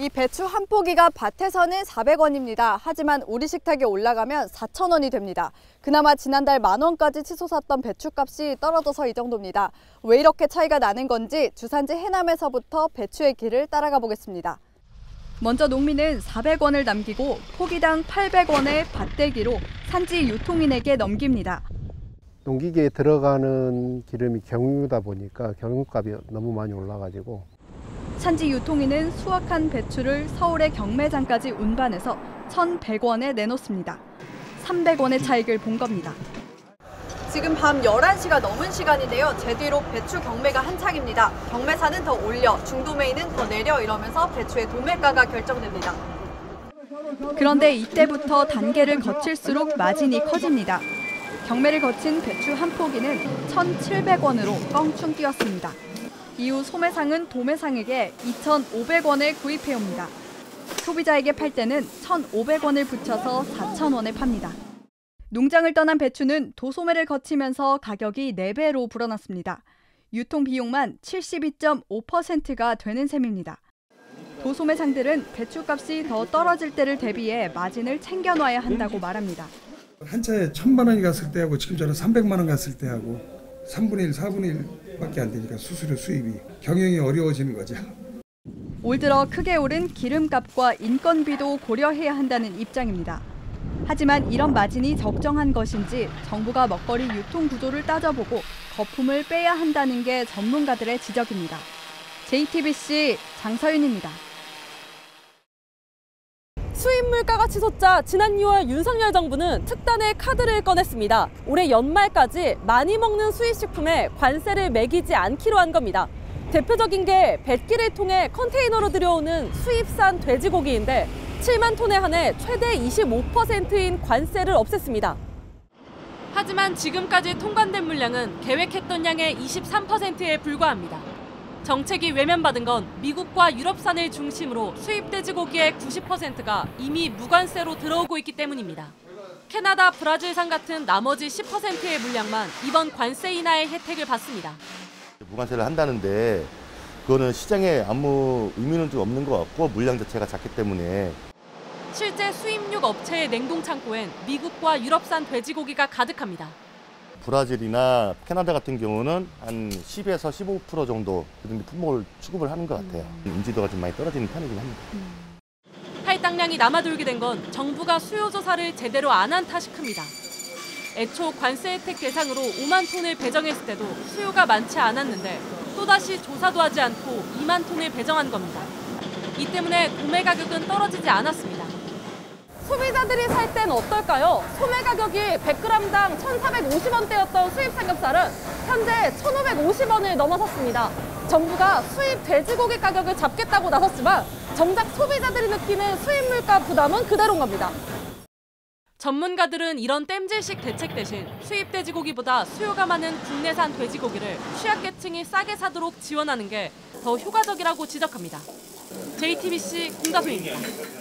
이 배추 한 포기가 밭에서는 400원입니다. 하지만 우리 식탁에 올라가면 4,000원이 됩니다. 그나마 지난달 10,000원까지 치솟았던 배추값이 떨어져서 이 정도입니다. 왜 이렇게 차이가 나는 건지 주산지 해남에서부터 배추의 길을 따라가 보겠습니다. 먼저 농민은 400원을 남기고 포기당 800원의 밭대기로 산지 유통인에게 넘깁니다. 농기계에 들어가는 기름이 경유다 보니까 경유값이 너무 많이 올라가지고 산지 유통인은 수확한 배추를 서울의 경매장까지 운반해서 1,100원에 내놓습니다. 300원의 차익을 본 겁니다. 지금 밤 11시가 넘은 시간인데요. 제 뒤로 배추 경매가 한창입니다. 경매사는 더 올려, 중도매인은 더 내려 이러면서 배추의 도매가가 결정됩니다. 그런데 이때부터 단계를 거칠수록 마진이 커집니다. 경매를 거친 배추 한 포기는 1,700원으로 껑충 뛰었습니다. 이후 소매상은 도매상에게 2,500원에 구입해옵니다. 소비자에게 팔 때는 1,500원을 붙여서 4,000원에 팝니다. 농장을 떠난 배추는 도소매를 거치면서 가격이 4배로 불어났습니다. 유통 비용만 72.5%가 되는 셈입니다. 도소매상들은 배추값이 더 떨어질 때를 대비해 마진을 챙겨놔야 한다고 말합니다. 한 차에 1,000만 원이 갔을 때하고 지금 저는 300만 원 갔을 때하고 3분의 1, 4분의 1밖에 안 되니까 수수료 수입이 경영이 어려워지는 거죠. 올 들어 크게 오른 기름값과 인건비도 고려해야 한다는 입장입니다. 하지만 이런 마진이 적정한 것인지 정부가 먹거리 유통 구조를 따져보고 거품을 빼야 한다는 게 전문가들의 지적입니다. JTBC 장서윤입니다. 수입 물가가 치솟자 지난 6월 윤석열 정부는 특단의 카드를 꺼냈습니다. 올해 연말까지 많이 먹는 수입식품에 관세를 매기지 않기로 한 겁니다. 대표적인 게 뱃길을 통해 컨테이너로 들여오는 수입산 돼지고기인데 7만 톤에 한해 최대 25%인 관세를 없앴습니다. 하지만 지금까지 통관된 물량은 계획했던 양의 23%에 불과합니다. 정책이 외면받은 건 미국과 유럽산을 중심으로 수입 돼지고기의 90%가 이미 무관세로 들어오고 있기 때문입니다. 캐나다, 브라질산 같은 나머지 10%의 물량만 이번 관세 인하의 혜택을 받습니다. 무관세를 한다는데 그거는 시장에 아무 의미는 좀 없는 것 같고 물량 자체가 작기 때문에. 실제 수입육 업체의 냉동 창고엔 미국과 유럽산 돼지고기가 가득합니다. 브라질이나 캐나다 같은 경우는 한 10에서 15% 정도 그 정도 품목을 수급을 하는 것 같아요. 인지도가 좀 많이 떨어지는 편이긴 합니다. 할당량이 남아돌게 된 건 정부가 수요 조사를 제대로 안 한 탓이 큽니다. 애초 관세 혜택 대상으로 5만 톤을 배정했을 때도 수요가 많지 않았는데 또다시 조사도 하지 않고 2만 톤을 배정한 겁니다. 이 때문에 구매 가격은 떨어지지 않았습니다. 소비자들이 살 땐 어떨까요? 소매 가격이 100g당 1,450원대였던 수입 삼겹살은 현재 1,550원을 넘어섰습니다. 정부가 수입 돼지고기 가격을 잡겠다고 나섰지만 정작 소비자들이 느끼는 수입 물가 부담은 그대로인 겁니다. 전문가들은 이런 땜질식 대책 대신 수입 돼지고기보다 수요가 많은 국내산 돼지고기를 취약계층이 싸게 사도록 지원하는 게 더 효과적이라고 지적합니다. JTBC 공가소입니다.